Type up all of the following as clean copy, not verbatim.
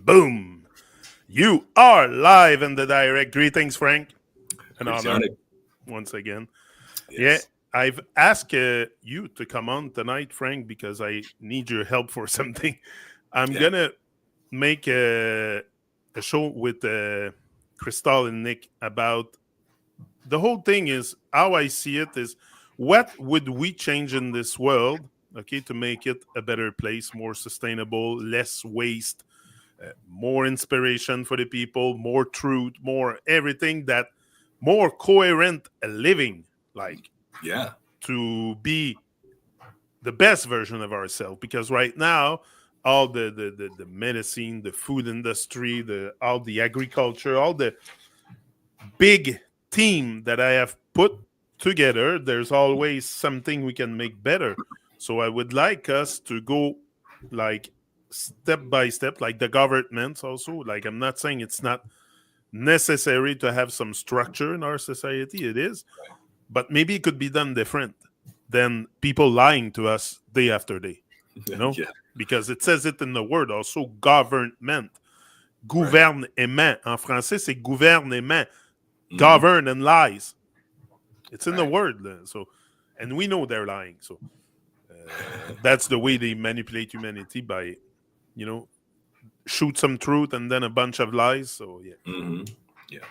Boom! You are live in the direct. Greetings, Frank. An Greetings, honor Yannick. once again. Yeah, Yes. I've asked you to come on tonight, Frank, because I need your help for something. I'm Yeah. gonna make a show with Crystal and Nick about the whole thing. Is how I see it is what would we change in this world, okay, to make it a better place, more sustainable, less waste, more inspiration for the people, more truth, more everything that more coherent living, like Yeah. to be the best version of ourselves. Because right now, all the medicine, the food industry, the all the agriculture, all the big team that I have put together, there's always something we can make better. So I would like us to go like step by step, like the government also. Like I'm not saying it's not necessary to have some structure in our society. It is, but maybe it could be done different than people lying to us day after day. You know, Yeah. because it says it in the word also government. Right. Gouvernement. En français, c'est gouvernement. Hmm. Govern and lies. It's in the Right. word. So, and we know they're lying. So that's the way they manipulate humanity by, you know, shoot some truth and then a bunch of lies. So yeah. Hmm. Yeah.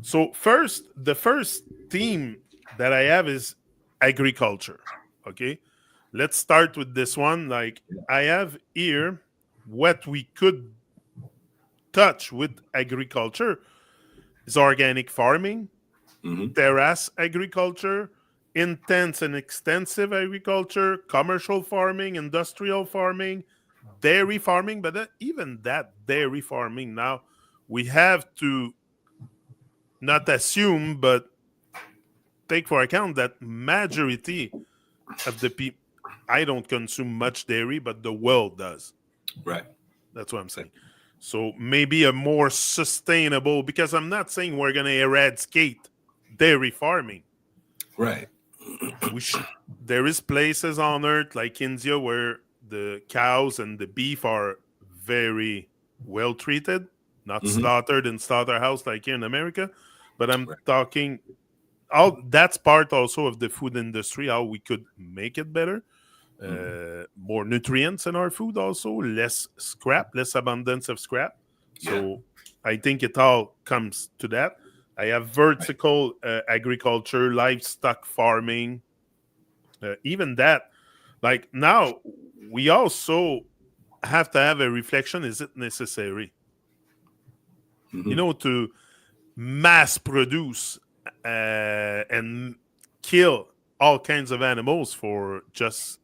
So the first theme that I have is agriculture. Okay, let's start with this one. Like I have here what we could touch with agriculture is organic farming, Hmm. terrace agriculture, intense and extensive agriculture, commercial farming, industrial farming, dairy farming. But even that dairy farming now, we have to not assume, but take for account that majority of the people, I don't consume much dairy, but the world does. Right. That's what I'm saying. So maybe a more sustainable, because I'm not saying we're going to eradicate dairy farming. Right. We there is places on earth like India where the cows and the beef are very well treated, not Hmm. slaughtered in slaughterhouse like here in America. But I'm Right. talking all that's part also of the food industry, how we could make it better. Hmm. More nutrients in our food also, less scrap, less abundance of scrap. Yeah. So I think it all comes to that. I have Right. vertical agriculture, livestock farming, even that. Like now, we also have to have a reflection: is it necessary, Hmm. to mass produce and kill all kinds of animals for just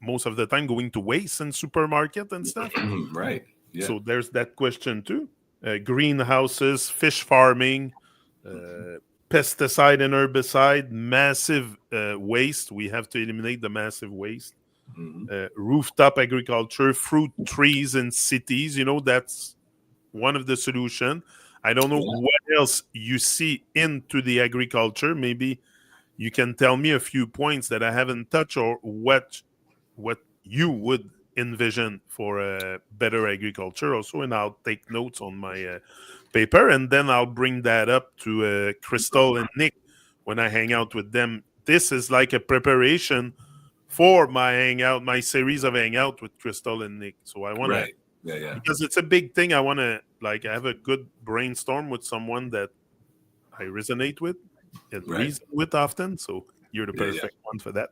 most of the time going to waste in supermarket and stuff. Right. Yeah. So there's that question too. Greenhouses, fish farming, uh, pesticide and herbicide, massive waste. We have to eliminate the massive waste. Hmm. Rooftop agriculture, fruit trees in cities. That's one of the solution. I don't know Yeah. what else you see into the agriculture. Maybe you can tell me a few points that I haven't touched, or what you would envision for a better agriculture also, and I'll take notes on my paper, and then I'll bring that up to Crystal and Nick when I hang out with them. This is like a preparation for my hangout, my series of hangout with Crystal and Nick. So I want to, Right. Yeah. Yeah. because it's a big thing. I want to like have a good brainstorm with someone that I resonate with and Right. reason with often. So you're the Yeah. Yeah. perfect one for that.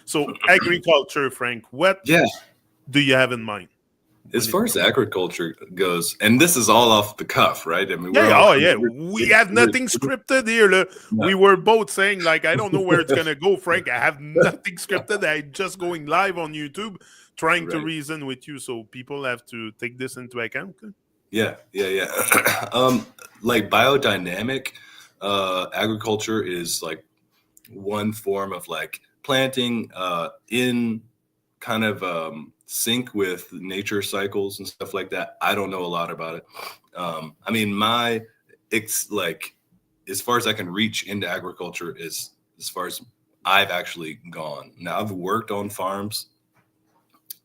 So agriculture, Frank, what Yeah. do you have in mind As when it far as agriculture goes, and this is all off the cuff, right? I mean, Yeah, we're yeah, all oh yeah. We have nothing scripted here. no. We were both saying, like, I don't know where it's gonna go, Frank. I have nothing scripted. I just going live on YouTube trying to Right. reason with you. So people have to take this into account. Okay? Yeah. Yeah. Yeah. Like biodynamic agriculture is like one form of like planting in kind of sync with nature cycles and stuff like that. I don't know a lot about it. I mean, it's like as far as I can reach into agriculture is as far as I've actually gone. Now I've worked on farms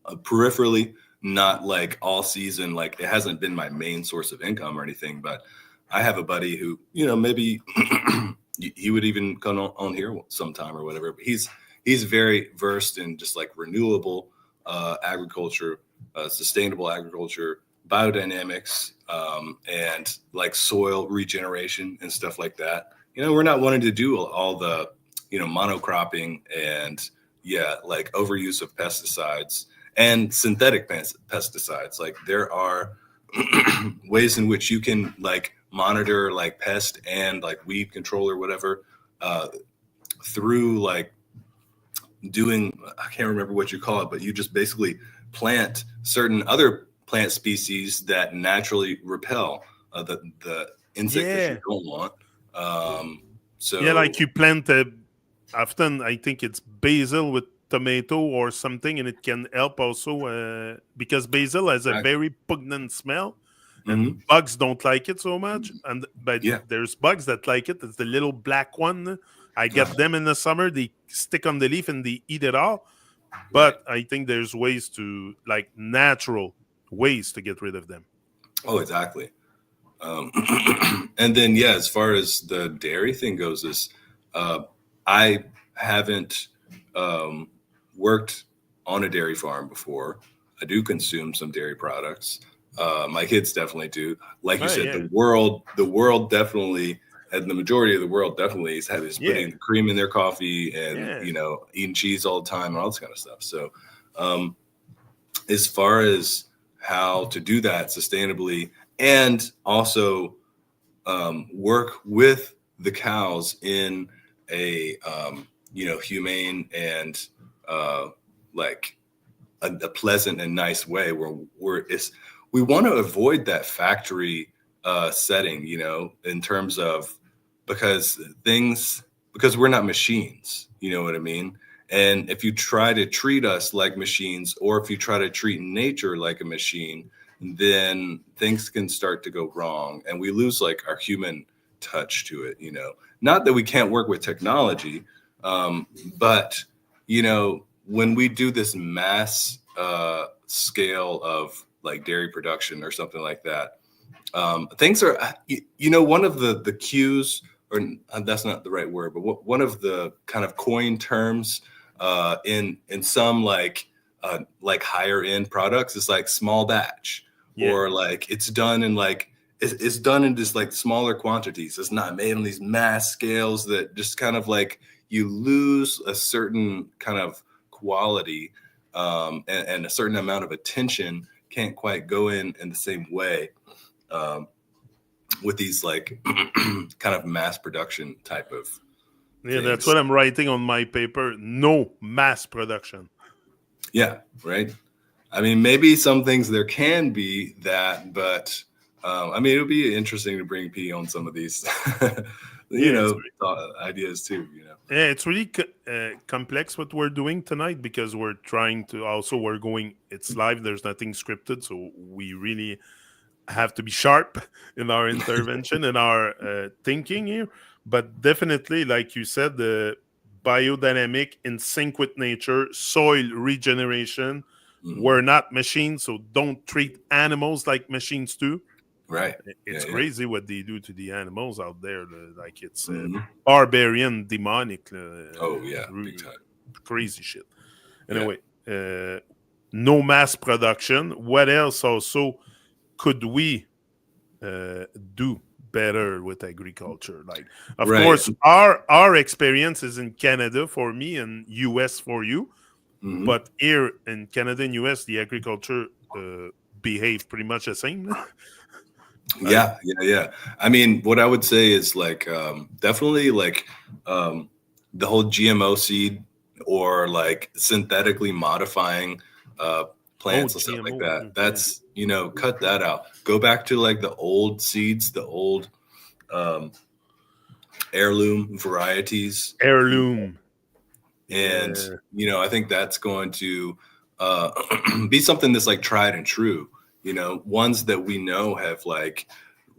peripherally, not like all season. Like it hasn't been my main source of income or anything, but I have a buddy who, maybe he would even come on here sometime or whatever. But he's very versed in just like renewable agriculture, sustainable agriculture, biodynamics, and like soil regeneration and stuff like that. We're not wanting to do all the, monocropping and like overuse of pesticides and synthetic pesticides. Like there are ways in which you can like monitor like pest and like weed control or whatever through like doing, I can't remember what you call it, but you just basically plant certain other plant species that naturally repel the insect that you Yeah. don't want. So Yeah, like you plant often I think it's basil with tomato or something, and it can help also because basil has a very pungent smell, and Mhm. bugs don't like it so much. But Yeah. there's bugs that like it. It's the little black one. I get them in the summer. They stick on the leaf and they eat it all. Right. But I think there's ways to like natural ways to get rid of them. Oh, exactly. Um, and then, as far as the dairy thing goes, is I haven't worked on a dairy farm before. I do consume some dairy products. My kids definitely do. Like you Oh said, yeah, the world definitely, and the majority of the world definitely is yeah, putting the cream in their coffee and yeah. eating cheese all the time and all this kind of stuff. So, um, as far as how to do that sustainably and also work with the cows in a humane and like a pleasant and nice way where we want to avoid that factory setting, in terms of because because we're not machines, you know what I mean? And if you try to treat us like machines, or if you try to treat nature like a machine, then things can start to go wrong and we lose like our human touch to it. Not that we can't work with technology, but when we do this mass scale of like dairy production or something like that, things are one of the cues, or that's not the right word, but one of the kind of coin terms in some like higher end products is like small batch, Yeah. or like it's done in like it's done in just like smaller quantities. It's not made on these mass scales that just kind of like you lose a certain kind of quality, and a certain amount of attention can't quite go in the same way um, with these like kind of mass production type of Yeah, that's things. what I'm writing on my paper. No mass production. Yeah, right. I mean, maybe some things there can be that, but I mean, it would be interesting to bring P on some of these, Yeah, ideas too. yeah, it's really complex what we're doing tonight because we're trying to also we're going. It's live. There's nothing scripted, so we really have to be sharp in our intervention and our thinking here. But definitely, like you said, the biodynamic in sync with nature, soil regeneration. Mhm. We're not machines, so don't treat animals like machines do. Right. Yeah. It's Yeah. crazy what they do to the animals out there. Like it's Mhm. barbarian, demonic, Oh yeah, big time. crazy shit. Yeah. Anyway, no mass production. What else also could we uh, do better with agriculture? Like, of Right. course, our experience is in Canada for me and US for you, Hmm. but here in Canada and US, the agriculture behave pretty much the same. Like, Yeah. Yeah. Yeah. I mean, what I would say is like definitely like um, the whole GMO seed, or like synthetically modifying oh, plants and stuff like GMO, that. yeah. That's cut that out. Go back to like the old seeds, the old um, heirloom varieties, Heirloom, and yeah. I think that's going to uh, be something that's like tried and true. Ones that we know have like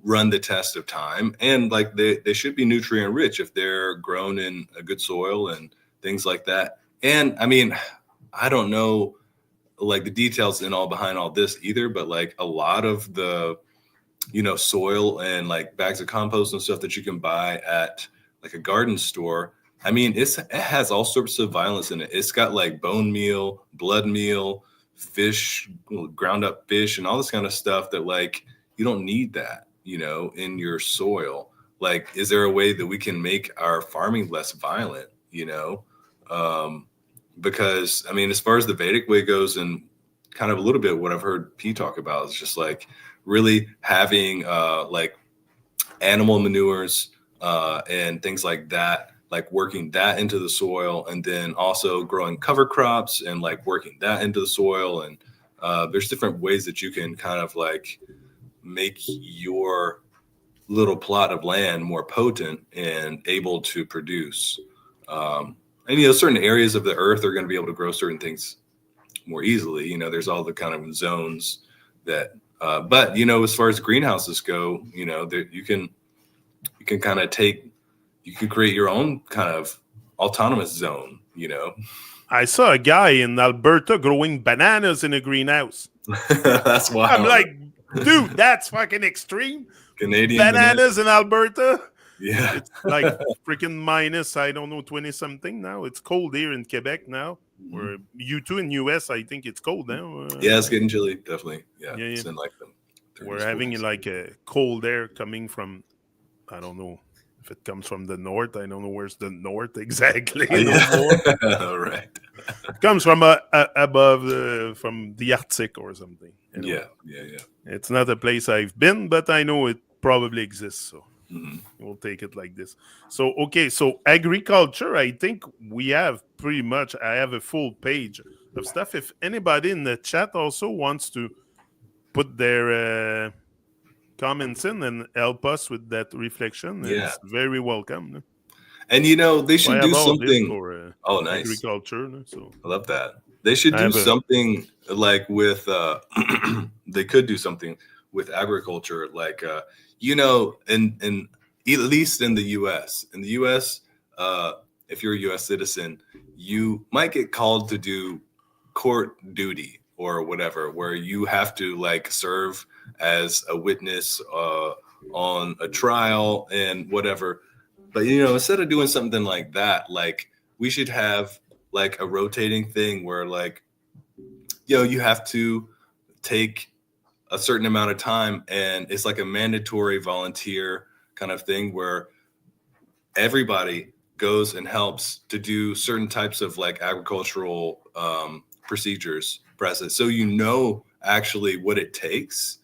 run the test of time, and like they should be nutrient rich if they're grown in a good soil and things like that. And I mean, I don't know like the details in all behind all this either, but like a lot of the, soil and like bags of compost and stuff that you can buy at like a garden store. I mean, it has all sorts of violence in it. It's got like bone meal, blood meal, fish, ground up fish, and all this kind of stuff that like you don't need that, in your soil. Like, is there a way that we can make our farming less violent? Because I mean, as far as the Vedic way goes, and kind of a little bit what I've heard P talk about is just like really having like animal manures and things like that, like working that into the soil, and then also growing cover crops and like working that into the soil. And there's different ways that you can kind of like make your little plot of land more potent and able to produce. And certain areas of the earth are going to be able to grow certain things more easily. There's all the kind of zones that, but as far as greenhouses go, that you can kind of you can create your own kind of autonomous zone. I saw a guy in Alberta growing bananas in a greenhouse. That's wild. I'm like, dude, that's fucking extreme. Canadian bananas in Alberta. Yeah. It's like freaking minus, I don't know, 20 something now. It's cold here in Quebec now. Where you too in US, I think it's cold now. Yeah, it's getting chilly, definitely. Yeah. It's in like them. We're having like a cold air coming from, I don't know if it comes from the north. I don't know where's the north exactly. Right. It comes from above, from the Arctic or something. Yeah. It's not a place I've been, but I know it probably exists. So we'll take it like this. So, okay. So agriculture, I think we have pretty much, I have a full page of stuff. If anybody in the chat also wants to put their comments in and help us with that reflection, it's very welcome. And they should do something for nice agriculture. So I love that. They should do something like with they could do something with agriculture, like in at least in the US. In the US, if you're a US citizen, you might get called to do court duty or whatever, where you have to like serve as a witness on a trial and whatever. But instead of doing something like that, like we should have like a rotating thing where like, you have to take a certain amount of time, and it's like a mandatory volunteer kind of thing where everybody goes and helps to do certain types of like agricultural procedures, process. So actually what it takes.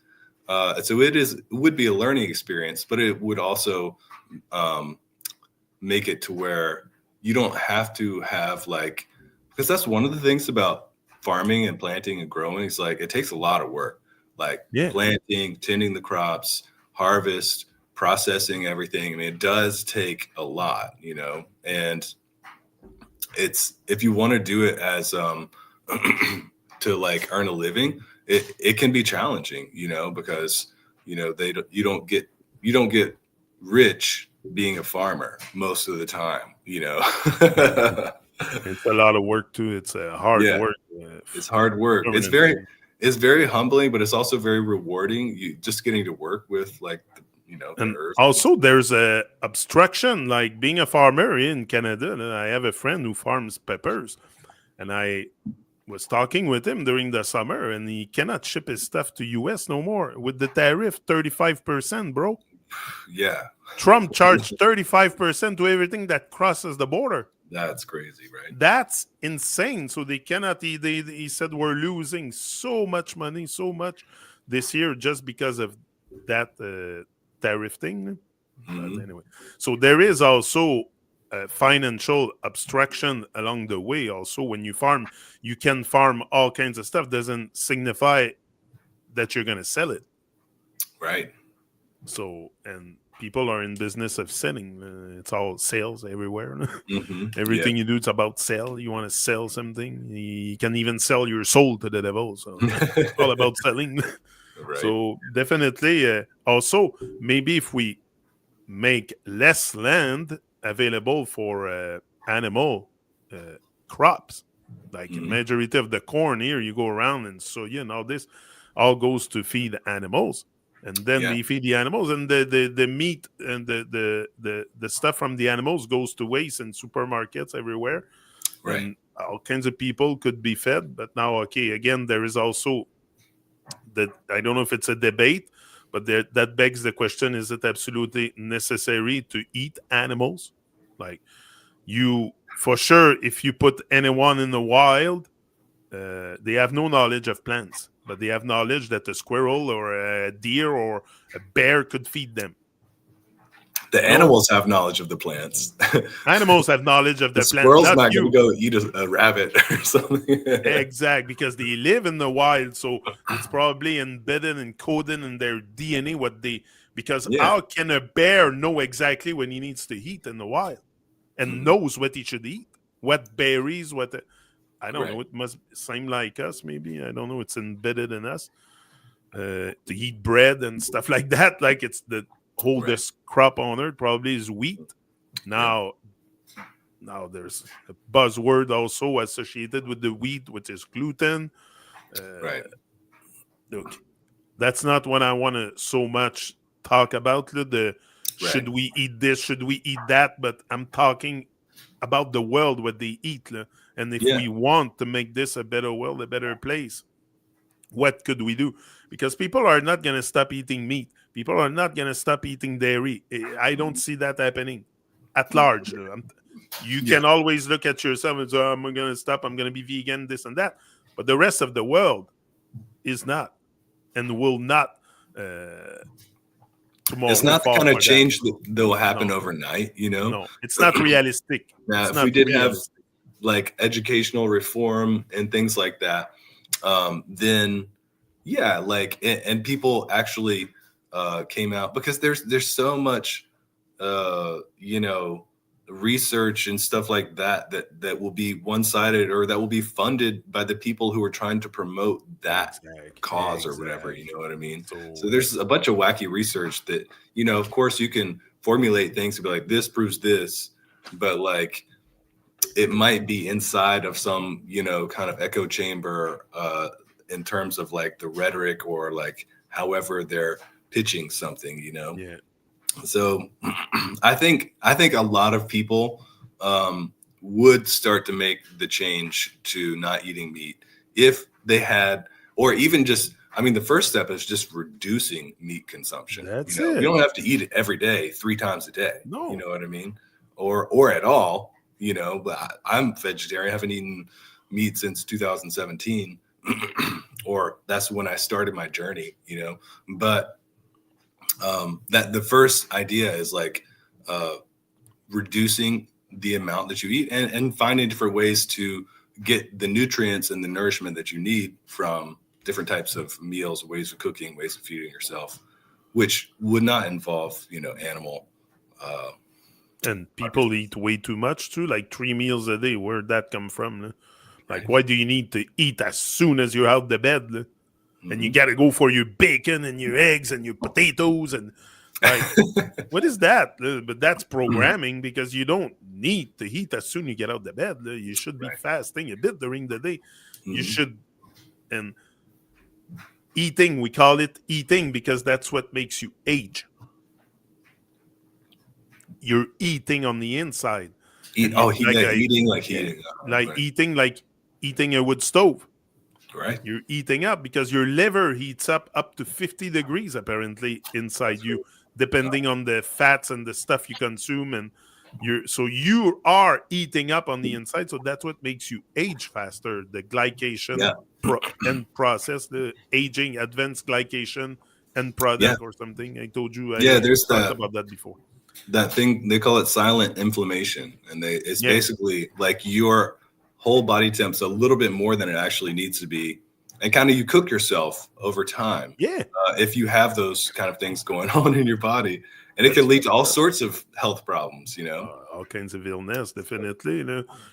So it would be a learning experience, but it would also make it to where you don't have to have like, because that's one of the things about farming and planting and growing is like it takes a lot of work, like planting, tending the crops, harvest, processing everything. I mean, it does take a lot, and it's, if you want to do it as to like earn a living, it can be challenging, because you don't get rich being a farmer most of the time. It's a lot of work too. It's hard work. It's hard work. It's very humbling, but it's also very rewarding. You just getting to work with like and the earth. Also there's a obstruction, like being a farmer in Canada. I have a friend who farms peppers, and I was talking with him during the summer, and he cannot ship his stuff to US no more with the tariff 35%, bro. Yeah. Trump charged 35% to everything that crosses the border. That's crazy, right? That's insane. So they cannot. He said we're losing so much money, so much this year just because of that tariff thing. But anyway, so there is also financial obstruction along the way. Also, when you farm, you can farm all kinds of stuff. Doesn't signify that you're going to sell it, right? So, and people are in business of selling. It's all sales everywhere. Everything you do, it's about sell. You want to sell something. You can even sell your soul to the devil. So it's all about selling. Right. So definitely, also, maybe if we make less land available for animal crops, Like Mhm. majority of the corn here, you go around and soya and all this, all goes to feed animals, and then Yeah. they feed the animals, and the meat and the stuff from the animals goes to waste in supermarkets everywhere, Right. and all kinds of people could be fed. But now, okay, again, there is also that I don't know if it's a debate, but that begs the question: is it absolutely necessary to eat animals? Like you, for sure, if you put anyone in the wild, they have no knowledge of plants, but they have knowledge that a squirrel or a deer or a bear could feed them. The You know, animals have knowledge of the plants. animals have knowledge of The the plant, squirrel's not not going to you. go eat a rabbit or something. Exact, because they live in the wild, so it's probably embedded and coded in their DNA what they. Because Yeah. how can a bear know exactly when he needs to eat in the wild and Mhm. knows what he should eat, what berries, what I don't know. Right. It must seem like us, maybe. I don't know. It's embedded in us to eat bread and stuff like that. Like it's the Right. oldest crop on earth, probably is wheat. Yep. Now, now there's a buzzword also associated with the wheat, which is gluten. Right. Uh, look, that's not what I want to so much talk about. The Right. should we eat this? Should we eat that? But I'm talking about the world, what they eat, and if Yeah. we want to make this a better world, a better place, what could we do? Because people are not going to stop eating meat. People are not going to stop eating dairy. I don't see that happening at large. You Yeah. can always look at yourself and say, oh, I'm going to stop. I'm going to be vegan, this and that. But the rest of the world is not and will not uh, It's tomorrow not the fall kind of for that. change that will happen No, overnight, you know? no. It's not realistic. Now, It's if we not did have realistic. like educational reform and things like that, then yeah, like and people actually came out because there's so much you know, research and stuff like that that will be one-sided or that will be funded by the people who are trying to promote that Exact. cause or whatever, you Exact. know what I mean? So So, there's a bunch of wacky research that, you know, of course you can formulate things to be like this proves this, but like it might be inside of some, you know, kind of echo chamber in terms of like the rhetoric or like however they're pitching something, you know. yeah. So I think a lot of people would start to make the change to not eating meat if they had, or even just. I mean, the first step is just reducing meat consumption. You That's know, you it. don't have to eat it every day, 3 times a day. You No. know what I mean? Or at all. You know, but I'm vegetarian. I haven't eaten meat since 2017, or that's when I started my journey. You know, but that the first idea is like uh, reducing the amount that you eat and finding different ways to get the nutrients and the nourishment that you need from different types of meals, ways of cooking, ways of feeding yourself, which would not involve, you know, animal. Uh, And people eat way too much too, like 3 meals a day. Where'd that come from? Like, right. why do you need to eat as soon as you're out the bed? And you Hmm. got to go for your bacon and your eggs and your potatoes and like, what is that? But that's programming because you don't need to eat as soon you get out the bed. You should be Right. fasting a bit during the day. You Hmm. should and eating. We call it eating because that's what makes you age. You're eating on the inside, Eat. and you Oh, he like like I eating, like yeah, heating. like Right. eating a wood stove. Right. You're eating up because your liver heats up to 50 degrees apparently inside you, Wow. depending on the fats and the stuff you consume. And you are eating up on the inside. So that's what makes you age faster. The glycation Yeah. end process, the aging advanced glycation end Yeah. product or something. I told you Yeah. I There's talked that. about that before. That thing they call it silent inflammation, and it's Yeah. basically like your whole body temp's a little bit more than it actually needs to be, and kind of you cook yourself over time Yeah. if you have those kind of things going on in your body, and it That's can lead to all sorts of health problems, you know. all kinds of illness, definitely.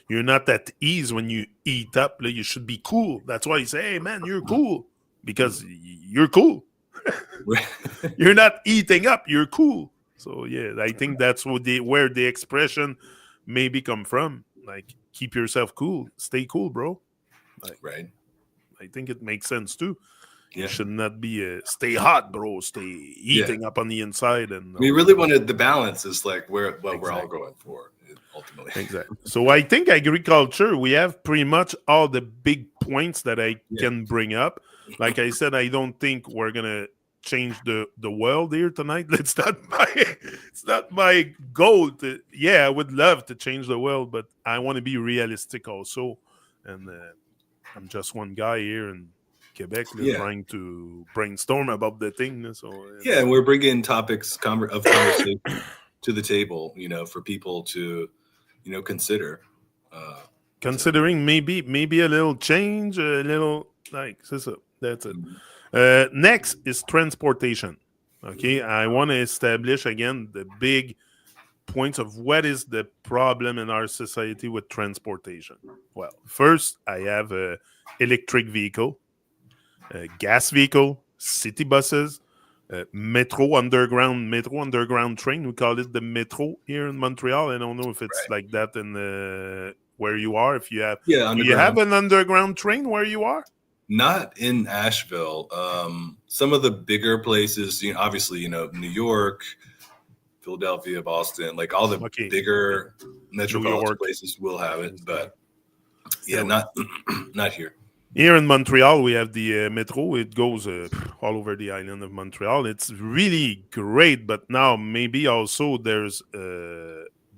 You're not at ease when you eat up. You should be cool. That's why you say, hey, man, you're cool because you're cool. You're not eating up. You're cool. So, yeah, I think that's where the expression maybe come from. Like, keep yourself cool. Stay cool, bro. Like, Right. I think it makes sense too. You Yeah. should not be stay hot, bro. Stay Yeah. eating up on the inside and We all really that. wanted the balance is like what we're all Exactly. going for ultimately. Exactly. So I think agriculture, we have pretty much all the big points that I Yeah. can bring up. Like I said, I don't think we're gonna change the world here tonight. It's not my goal to. Yeah, I would love to change the world, but I want to be realistic also. And I'm just one guy here in Quebec, Yeah. trying to brainstorm about the thing. So Yeah, it's and we're bringing topics of conversation to the table, for people to, consider. Uh, so yeah. considering maybe a little change, a little like so. That's it. Mhm. Next is transportation. Okay, I want to establish again the big points of what is the problem in our society with transportation. Well, first I have a electric vehicle, a gas vehicle, city buses, metro underground train. We call it the metro here in Montreal. I don't know if it's Right. like that in where you are. If you have, Yeah, do you have underground. an underground train where you are? Not in Asheville. Some of the bigger places, obviously, New York, Philadelphia, Boston, like all the Okay, bigger New metropolitan York. places will have it, Still, but yeah, still. not not here. Here in Montreal, we have the metro. It goes all over the island of Montreal. It's really great, but now maybe also there's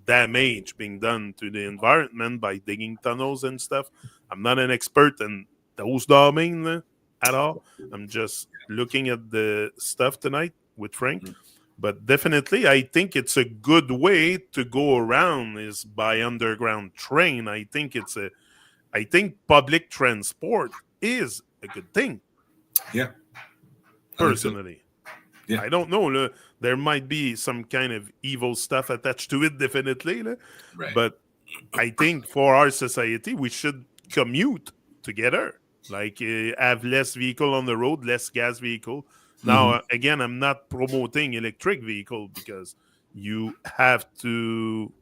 damage being done to the environment by digging tunnels and stuff. I'm not an expert in those domain at all. I'm just looking at the stuff tonight with Frank. Mhm. But definitely, I think it's a good way to go around is by underground train. I think public transport is a good thing, Yeah, I think so. personally. Yeah, I don't know. There might be some kind of evil stuff attached to it, definitely. right. But I think for our society, we should commute together. Like have less vehicle on the road, less gas vehicle. Now, Hmm. again, I'm not promoting electric vehicle because you have to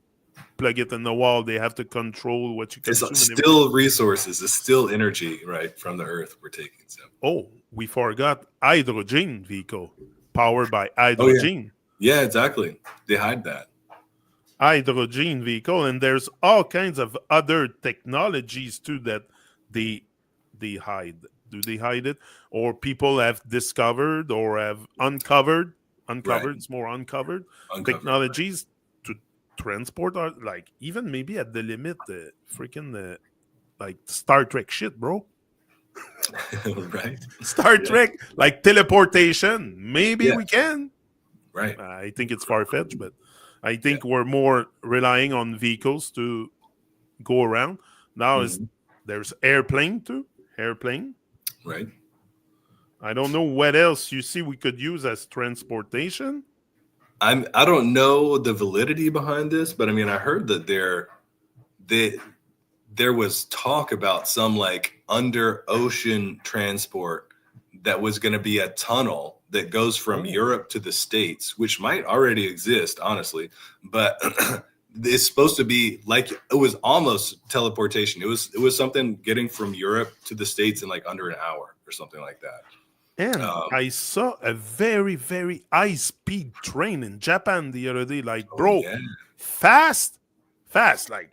plug it in the wall. They have to control what you It's consume and everything. still resources. It's still energy, right, from the earth we're taking. So, Oh, we forgot hydrogen vehicle powered by oh yeah, hydrogen. yeah, exactly. They hide that. Hydrogen vehicle, and there's all kinds of other technologies too that they they hide. Do they hide it? Or people have discovered or have Right, it's more uncovered uncovered. technologies to transport our like even maybe at the limit freaking like Star Trek shit, bro. Right. Star Yeah, Trek, like teleportation. Maybe yeah, we can. right. I think it's far fetched, but I Yeah. think we're more relying on vehicles to go around. Now is Hmm. there's airplane too. Airplane. Right. I don't know what else you see we could use as transportation. I don't know the validity behind this, but I mean, I heard that they there was talk about some like under ocean transport that was going to be a tunnel that goes from Oh, Europe to the States, which might already exist, honestly, but it's supposed to be like it was almost teleportation. It was something getting from Europe to the States in like under an hour or something like that. and Um, I saw a very, very high speed train in Japan the other day. Like, oh bro, yeah. fast, fast, like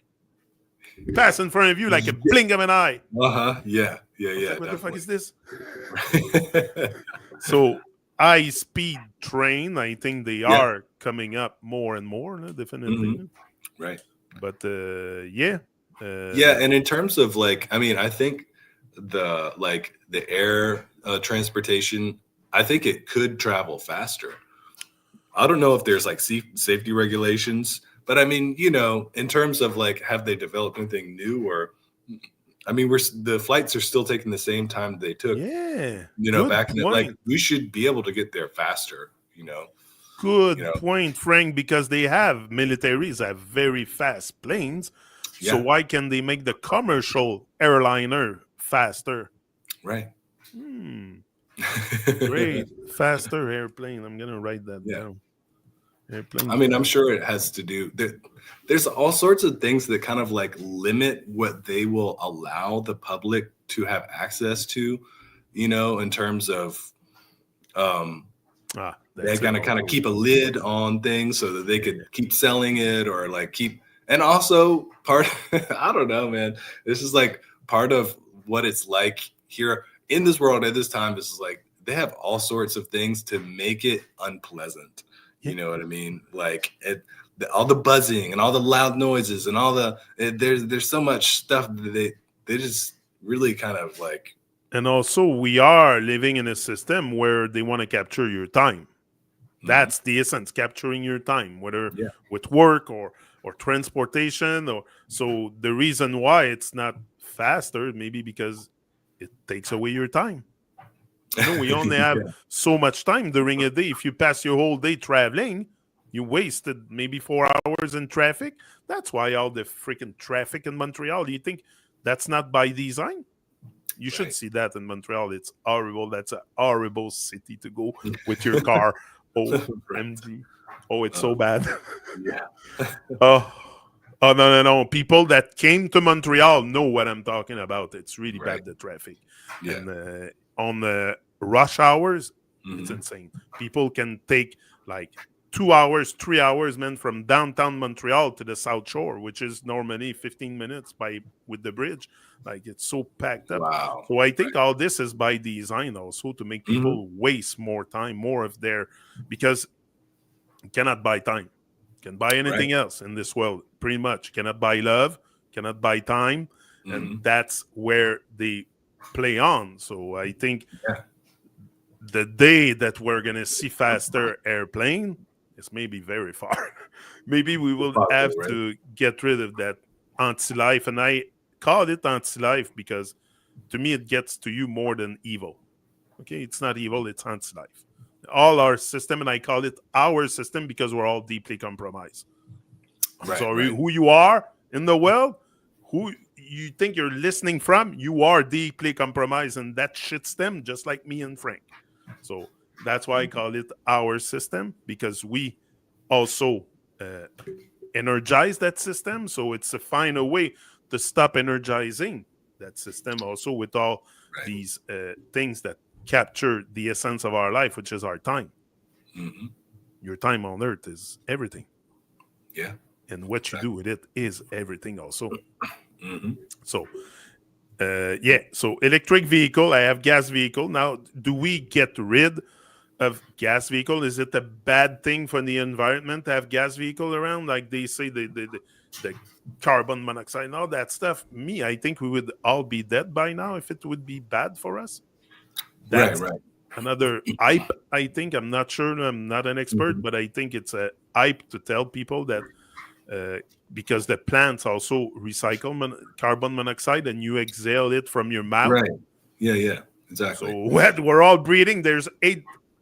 pass in front of you like a Yeah. blink of an eye. Uh-huh. Yeah. Yeah. I was Yeah. like, what the fuck Definitely. is this? So high speed train, I think they Yeah. are coming up more and more, definitely. Hmm. Right. But yeah, Yeah, uh, and in terms of like, I mean, I think the air transportation, I think it could travel faster. I don't know if there's like safety regulations, but I mean, in terms of like, have they developed anything new or, I mean, the flights are still taking the same time they took, yeah, good back in it. Like point. we should be able to get there faster, you Good know. point, Frank, because they have militaries have very fast planes. So Yeah, why can they make the commercial airliner faster? right. Hmm, great. Faster airplane. I'm gonna write that Yeah. down. Airplane I mean, I'm faster. sure it has to do there's all sorts of things that kind of like limit what they will allow the public to have access to, in terms of they're gonna kind of keep a lid on things so that they could keep selling it, or like keep, and also part I don't know, man. This is like part of what it's like here in this world at this time. This is like they have all sorts of things to make it unpleasant. You know what I mean? Like all the buzzing and all the loud noises and all there's so much stuff that they just really kind of like. And also, we are living in a system where they want to capture your time. That's the essence, capturing your time, whether with work or transportation. Or so the reason why it's not faster, maybe because it takes away your time. We only have so much time during a day. If you pass your whole day traveling, you wasted maybe 4 hours in traffic. That's why all the freaking traffic in Montreal. You think that's not by design? You should see that in Montreal. It's horrible. That's a horrible city to go with your car. OMG. Oh, it's so bad. Oh, no. People that came to Montreal know what I'm talking about. It's really bad, the traffic. And on the rush hours, it's insane. People can take like 2 hours, 3 hours, man, from downtown Montreal to the South Shore, which is normally 15 minutes with the bridge. Like, it's so packed up. Wow. So I think all this is by design also, to make people waste more time, more of their, because you cannot buy time. You can buy anything else in this world, pretty much. You cannot buy love, cannot buy time. And that's where they play on. So I think the day that we're going to see faster airplane is maybe very far. Maybe we will have to get rid of that anti-life. And I call it anti-life because to me it gets to you more than evil. Okay, it's not evil, it's anti-life. All our system, and I call it our system because we're all deeply compromised. I'm sorry, who you are in the world, who you think you're listening from, you are deeply compromised in that shit system, just like me and Frank. So that's why I call it our system, because we also energize that system. So it's to find a way to stop energizing that system also with all these things that capture the essence of our life, which is our time. Your time on earth is everything. Yeah. And what you do with it is everything also. So so electric vehicle, I have gas vehicle. Now, do we get rid of gas vehicle? Is it a bad thing for the environment to have gas vehicle around? Like they say, the carbon monoxide and all that stuff. I think we would all be dead by now if it would be bad for us. That's another hype, I think. I'm not sure. I'm not an expert, but I think it's a hype to tell people that because the plants also recycle carbon monoxide and you exhale it from your mouth. Right. Yeah, exactly. So what we're all breathing, there's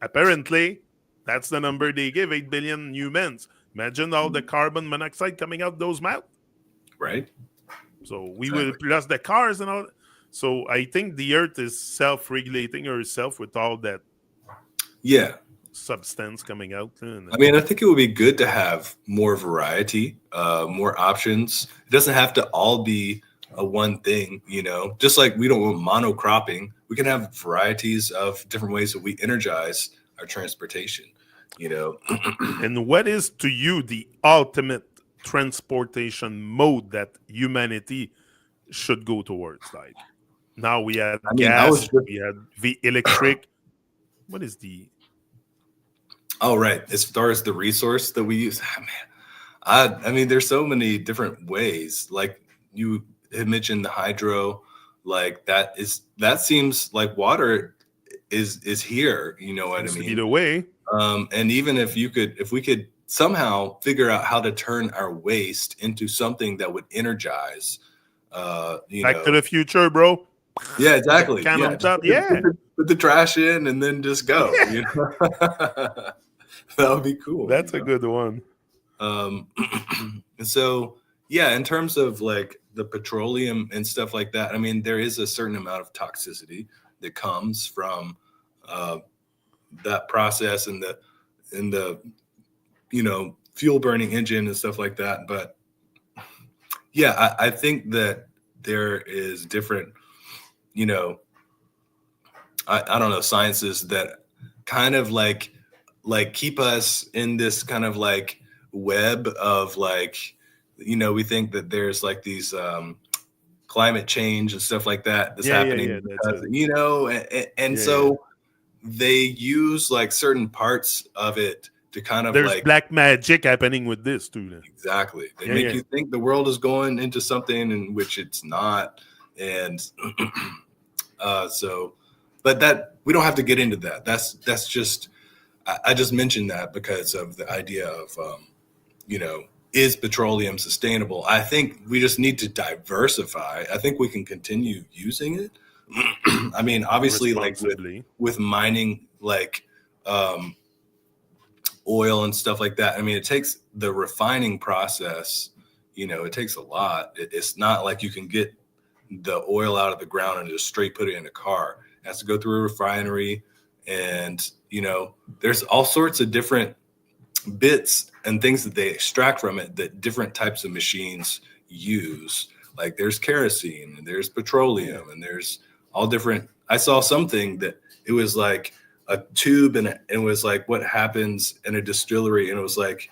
apparently, that's the number they give, 8 billion humans. Imagine all the carbon monoxide coming out those mouths. Right. So we will, plus the cars and all. So I think the earth is self-regulating herself with all that substance coming out. I mean, I think it would be good to have more variety, more options. It doesn't have to all be a one thing, just like we don't want monocropping. We can have varieties of different ways that we energize our transportation, And what is to you the ultimate transportation mode that humanity should go towards? Like, now we had gas, we had the electric. What is the... Oh, right. As far as the resource that we use, I mean, there's so many different ways. Like you had mentioned the hydro, like that seems like water is here. You know what I mean? Either way. And even if we could somehow figure out how to turn our waste into something that would energize, Back to the Future, bro. Yeah, exactly. Put the trash in and then just go. That would be cool. That's a good one. So in terms of like the petroleum and stuff like that, I mean, there is a certain amount of toxicity that comes from that process and the fuel burning engine and stuff like that. But I think that there is different you know, I don't know, sciences that kind of like keep us in this kind of like web of like, we think that there's like these climate change and stuff like that that's Yeah. happening That's because, it. and Yeah. so they use like certain parts of it to kind of There's like, black magic happening with this too. Then. exactly, they Yeah, make yeah. you think the world is going into something in which it's not. And so, but that, we don't have to get into that. That's just, I just mentioned that because of the idea of, is petroleum sustainable? I think we just need to diversify. I think we can continue using it. I mean, obviously, like Responsibly. with mining, like oil and stuff like that. I mean, it takes the refining process. It takes a lot. It's not like you can get the oil out of the ground and just straight put it in a car. It has to go through a refinery, and there's all sorts of different bits and things that they extract from it that different types of machines use. Like there's kerosene and there's petroleum and there's all different. I saw something that it was like a tube, and it was like what happens in a distillery, and it was like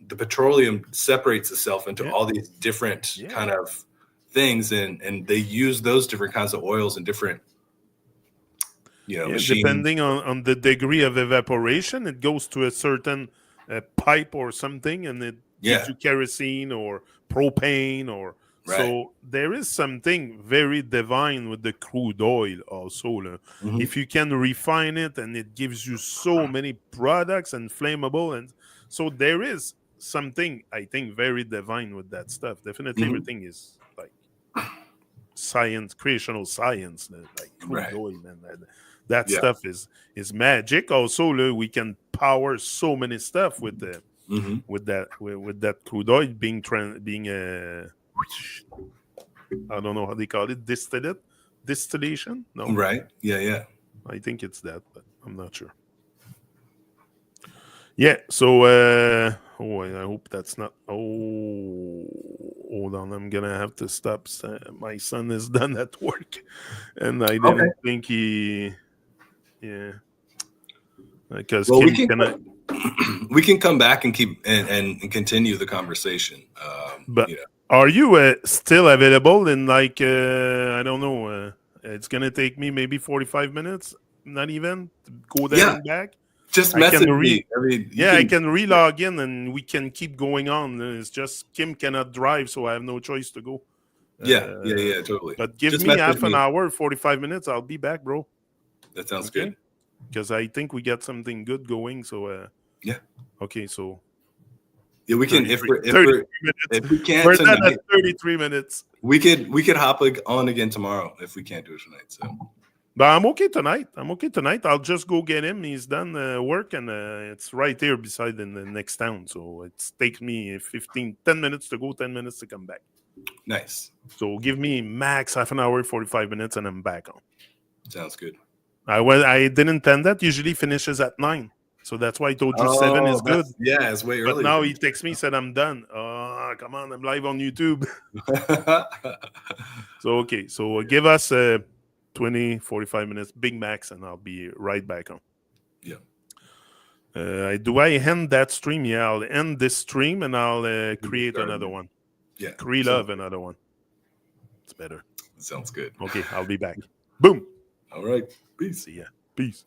the petroleum separates itself into all these different kind of things, and they use those different kinds of oils and different machines. Depending on the degree of evaporation, it goes to a certain pipe or something, and it gives you kerosene or propane, or so there is something very divine with the crude oil also. If you can refine it, and it gives you so many products and flammable, and so there is something, I think, very divine with that stuff. Definitely everything is like science, creational science, like crude oil, man. That stuff is magic. Also, we can power so many stuff with the with that crude oil being I don't know how they call it, distillation. No, Right. Yeah. I think it's that, but I'm not sure. Yeah. So, I hope that's not. Oh, hold on. I'm gonna have to stop. My son is done at work, and I didn't think he. Yeah, because Well, Kim cannot. we can come back and keep and continue the conversation. But are you still available in like I don't know? It's gonna take me maybe 45 minutes, not even, to go there and back. Just I can message me. I mean, I can relog in and we can keep going on. It's just Kim cannot drive, so I have no choice to go. Yeah, totally. But give just me half an me. hour, 45 minutes. I'll be back, bro. That sounds good. Because I think we got something good going. So yeah. Okay, so yeah, we can if we can't we're tonight, done at 33 minutes. We could hop on again tomorrow if we can't do it tonight. So. But I'm okay tonight. I'll just go get him. He's done work, and it's right here beside in the next town. So it takes me 10 minutes to go, 10 minutes to come back. Nice. So give me max half an hour, 45 minutes, and I'm back on. Sounds good. I didn't intend that. Usually finishes at 9. So that's why I told you 7 is good. Yeah, it's way early. But now he texts me, said I'm done. Oh, come on, I'm live on YouTube. So, okay. So give us 20, 45 minutes, big max, and I'll be right back on. Yeah. Do I end that stream? Yeah, I'll end this stream, and I'll create another one. Yeah. Love another one. It's better. Sounds good. Okay, I'll be back. Boom. All right. Peace. See ya. Peace.